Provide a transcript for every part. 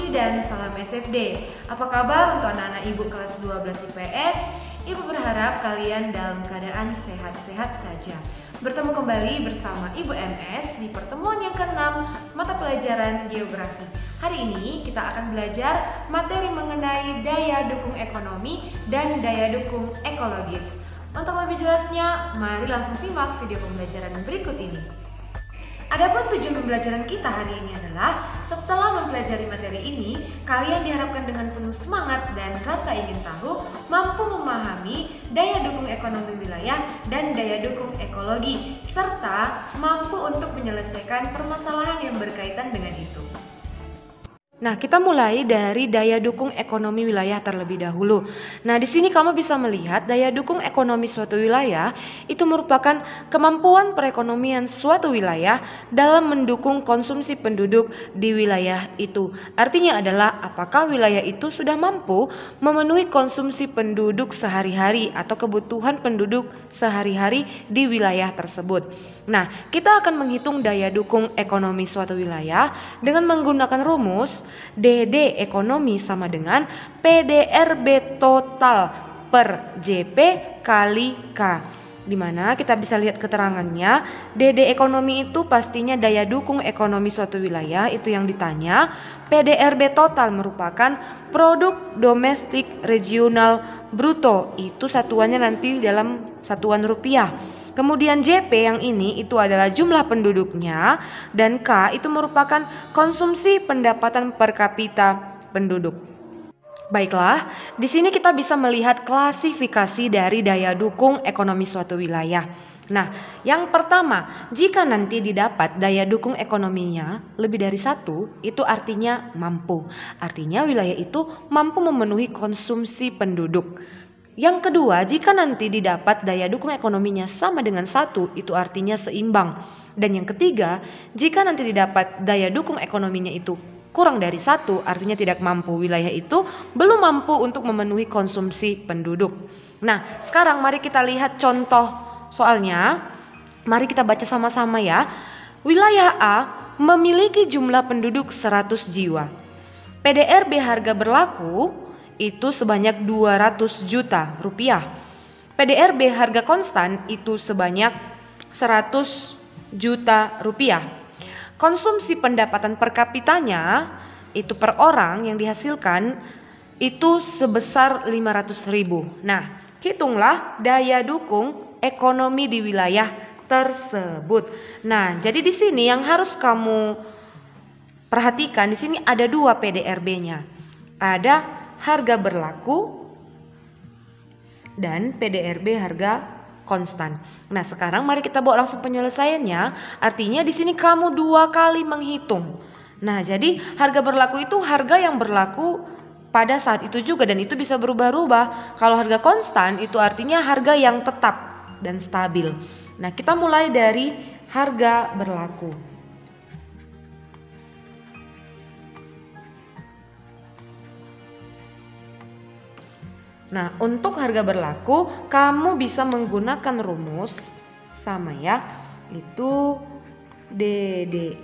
pagi dan salam SFD. Apa kabar untuk anak-anak Ibu kelas 12 IPS? Ibu berharap kalian dalam keadaan sehat-sehat saja. Bertemu kembali bersama Ibu MS di pertemuan yang ke-6 mata pelajaran geografi. Hari ini kita akan belajar materi mengenai daya dukung ekonomi dan daya dukung ekologis. Untuk lebih jelasnya, mari langsung simak video pembelajaran berikut ini. Adapun tujuan pembelajaran kita hari ini adalah setelah mempelajari materi ini, kalian diharapkan dengan penuh semangat dan rasa ingin tahu, mampu memahami daya dukung ekonomi wilayah dan daya dukung ekologi, serta mampu untuk menyelesaikan permasalahan yang berkaitan dengan itu. Nah, kita mulai dari daya dukung ekonomi wilayah terlebih dahulu. Nah, di sini kamu bisa melihat daya dukung ekonomi suatu wilayah itu merupakan kemampuan perekonomian suatu wilayah dalam mendukung konsumsi penduduk di wilayah itu. Artinya adalah apakah wilayah itu sudah mampu memenuhi konsumsi penduduk sehari-hari atau kebutuhan penduduk sehari-hari di wilayah tersebut. Nah, kita akan menghitung daya dukung ekonomi suatu wilayah dengan menggunakan rumus DD ekonomi sama dengan PDRB total per JP kali K. Dimana kita bisa lihat keterangannya, DD ekonomi itu pastinya daya dukung ekonomi suatu wilayah itu yang ditanya. PDRB total merupakan produk domestik regional bruto, itu satuannya nanti dalam satuan rupiah. Kemudian JP yang ini itu adalah jumlah penduduknya, dan K itu merupakan konsumsi pendapatan per kapita penduduk. Baiklah, di sini kita bisa melihat klasifikasi dari daya dukung ekonomi suatu wilayah. Nah, yang pertama, jika nanti didapat daya dukung ekonominya lebih dari 1, itu artinya mampu. Artinya wilayah itu mampu memenuhi konsumsi penduduk. Yang kedua, jika nanti didapat daya dukung ekonominya sama dengan 1, itu artinya seimbang. Dan yang ketiga, jika nanti didapat daya dukung ekonominya itu kurang dari 1, artinya tidak mampu. Wilayah itu belum mampu untuk memenuhi konsumsi penduduk. Nah, sekarang mari kita lihat contoh soalnya. Mari kita baca sama-sama ya. Wilayah A memiliki jumlah penduduk 100 jiwa. PDRB harga berlaku itu sebanyak 200 juta rupiah. PDRB harga konstan itu sebanyak 100 juta rupiah. Konsumsi pendapatan per kapitanya itu per orang yang dihasilkan itu sebesar 500.000. Nah, hitunglah daya dukung ekonomi di wilayah tersebut. Nah, jadi di sini yang harus kamu perhatikan, di sini ada 2 PDRB-nya. Ada harga berlaku dan PDRB harga konstan. Nah, sekarang mari kita bawa langsung penyelesaiannya. Artinya di sini kamu 2 kali menghitung. Nah, jadi harga berlaku itu harga yang berlaku pada saat itu juga, dan itu bisa berubah-ubah. Kalau harga konstan itu artinya harga yang tetap dan stabil. Nah, kita mulai dari harga berlaku. Nah, untuk harga berlaku kamu bisa menggunakan rumus sama ya, itu DD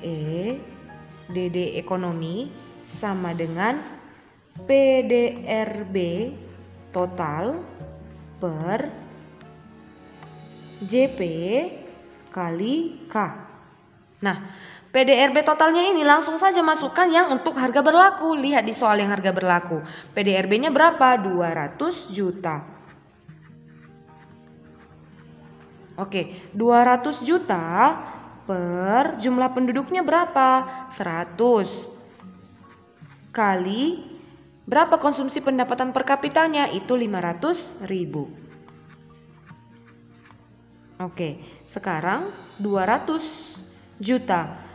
ekonomi sama dengan PDRB total per JP kali K. Nah, PDRB totalnya ini langsung saja masukkan yang untuk harga berlaku. Lihat di soal yang harga berlaku. PDRB-nya berapa? 200 juta. Oke, 200 juta per jumlah penduduknya berapa? 100. Kali berapa konsumsi pendapatan per kapitanya? Itu 500.000. Oke, sekarang 200 juta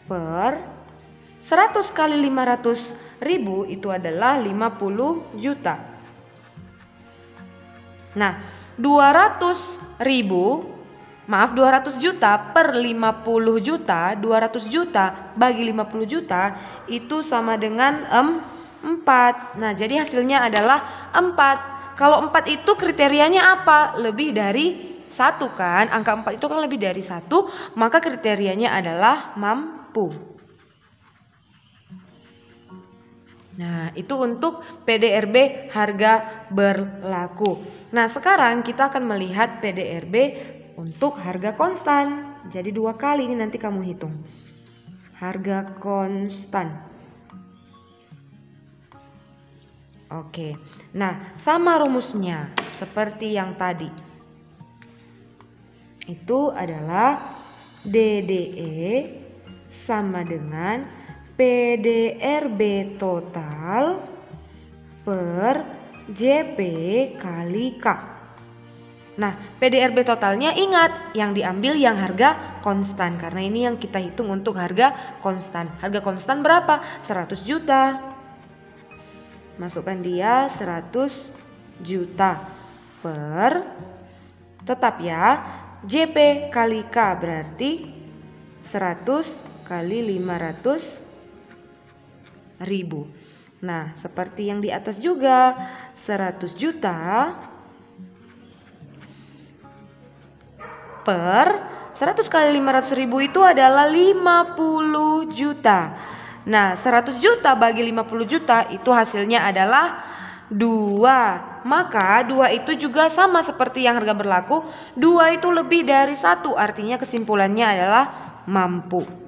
per 100 kali 500.000 itu adalah 50 juta. Nah, 200 juta per 50 juta, 200 juta bagi 50 juta itu sama dengan 4. Nah, jadi hasilnya adalah 4. Kalau 4 itu kriterianya apa? Lebih dari 1 kan, angka 4 itu kan lebih dari 1, maka kriterianya adalah mampu. Nah, itu untuk PDRB harga berlaku. Nah, sekarang kita akan melihat PDRB untuk harga konstan. Jadi 2 kali ini nanti kamu hitung. Harga konstan. Oke, nah sama rumusnya seperti yang tadi. Itu adalah DDE sama dengan PDRB total per JP kali K. Nah, PDRB totalnya ingat yang diambil yang harga konstan karena ini yang kita hitung untuk harga konstan. Harga konstan berapa? 100 juta. Masukkan dia 100 juta per, tetap ya, JP kali K berarti 100 kali 500.000. Nah, seperti yang di atas juga, 100 juta per 100 kali 500.000 itu adalah 50 juta. Nah, 100 juta bagi 50 juta itu hasilnya adalah 2. Maka 2 itu juga sama seperti yang harga berlaku. 2 itu lebih dari 1, artinya kesimpulannya adalah mampu.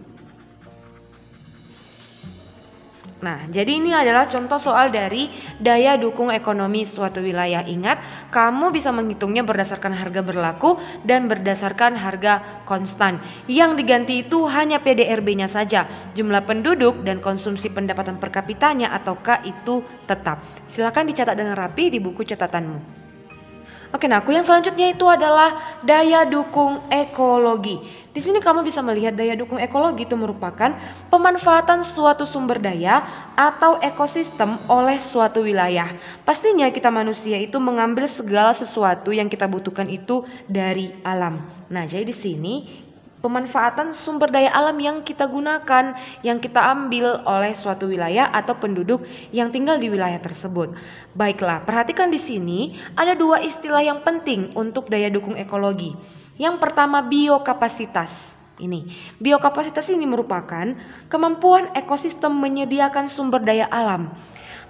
Nah, jadi ini adalah contoh soal dari daya dukung ekonomi suatu wilayah. Ingat, kamu bisa menghitungnya berdasarkan harga berlaku dan berdasarkan harga konstan. Yang diganti itu hanya PDRB-nya saja. Jumlah penduduk dan konsumsi pendapatan per kapitanya ataukah itu tetap. Silakan dicatat dengan rapi di buku catatanmu. Oke, nah yang selanjutnya itu adalah daya dukung ekologi. Di sini kamu bisa melihat daya dukung ekologi itu merupakan pemanfaatan suatu sumber daya atau ekosistem oleh suatu wilayah. Pastinya kita manusia itu mengambil segala sesuatu yang kita butuhkan itu dari alam. Nah, jadi di sini pemanfaatan sumber daya alam yang kita gunakan, yang kita ambil oleh suatu wilayah atau penduduk yang tinggal di wilayah tersebut. Baiklah, perhatikan di sini ada 2 istilah yang penting untuk daya dukung ekologi. Yang pertama, biokapasitas. Ini, biokapasitas ini merupakan kemampuan ekosistem menyediakan sumber daya alam.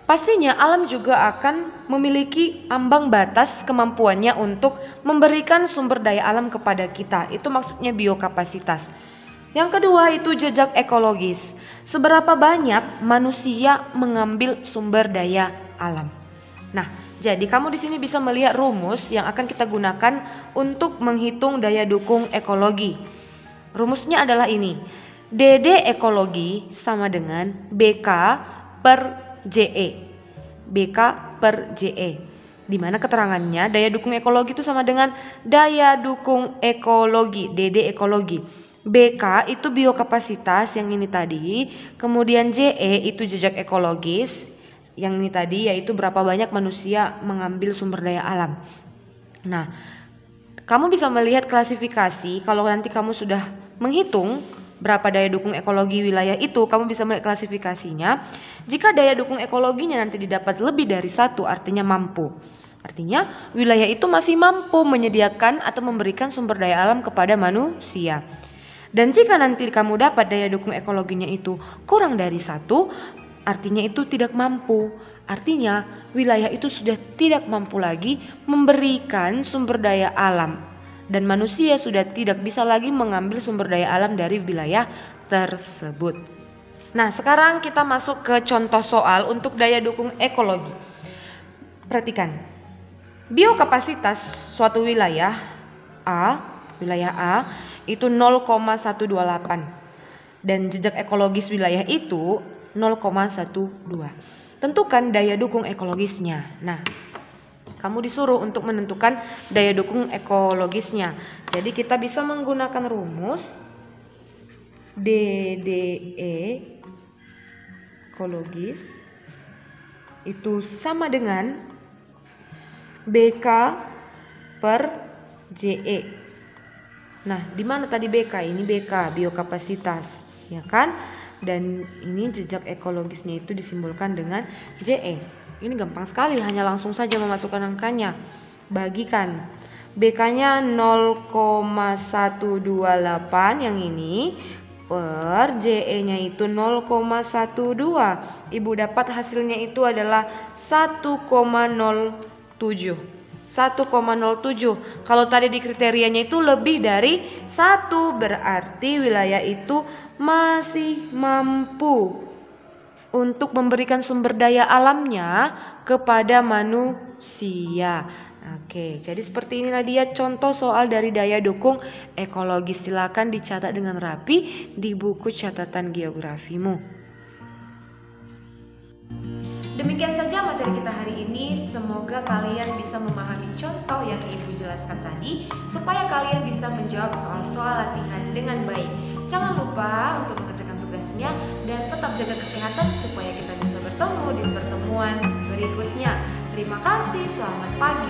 Pastinya alam juga akan memiliki ambang batas kemampuannya untuk memberikan sumber daya alam kepada kita. Itu maksudnya biokapasitas. Yang kedua itu jejak ekologis. Seberapa banyak manusia mengambil sumber daya alam. Nah, jadi kamu di sini bisa melihat rumus yang akan kita gunakan untuk menghitung daya dukung ekologi. Rumusnya adalah ini. DD ekologi sama dengan BK per JE. BK per JE. Di mana keterangannya daya dukung ekologi itu sama dengan daya dukung ekologi, DD ekologi. BK itu biokapasitas yang ini tadi, kemudian JE itu jejak ekologis, yang ini tadi yaitu berapa banyak manusia mengambil sumber daya alam. Nah, kamu bisa melihat klasifikasi kalau nanti kamu sudah menghitung berapa daya dukung ekologi wilayah itu, kamu bisa melihat klasifikasinya. Jika daya dukung ekologinya nanti didapat lebih dari 1, artinya mampu. Artinya wilayah itu masih mampu menyediakan atau memberikan sumber daya alam kepada manusia. Dan jika nanti kamu dapat daya dukung ekologinya itu kurang dari 1, artinya itu tidak mampu. Artinya wilayah itu sudah tidak mampu lagi memberikan sumber daya alam. Dan manusia sudah tidak bisa lagi mengambil sumber daya alam dari wilayah tersebut. Nah, sekarang kita masuk ke contoh soal untuk daya dukung ekologi. Perhatikan. Biokapasitas suatu wilayah A itu 0,128. Dan jejak ekologis wilayah itu 0,12. Tentukan daya dukung ekologisnya. Nah, kamu disuruh untuk menentukan daya dukung ekologisnya. Jadi kita bisa menggunakan rumus DDE ekologis itu sama dengan BK per JE. Nah, di mana tadi BK? Ini BK, biokapasitas, ya kan? Dan ini jejak ekologisnya itu disimbolkan dengan JE. Ini gampang sekali, hanya langsung saja memasukkan angkanya. Bagikan. BK-nya 0,128 yang ini, per JE-nya itu 0,12. Ibu dapat hasilnya itu adalah 1,07. 1,07. Kalau tadi di kriterianya itu lebih dari 1, berarti wilayah itu masih mampu untuk memberikan sumber daya alamnya kepada manusia. Oke, jadi seperti inilah dia contoh soal dari daya dukung ekologi. Silakan dicatat dengan rapi di buku catatan geografimu. Demikian saja materi kita hari ini. Semoga kalian bisa memahami contoh yang Ibu jelaskan tadi, supaya kalian bisa menjawab soal-soal latihan dengan baik. Jangan lupa untuk mengerjakan tugasnya dan tetap jaga kesehatan supaya kita bisa bertemu di pertemuan berikutnya. Terima kasih, selamat pagi.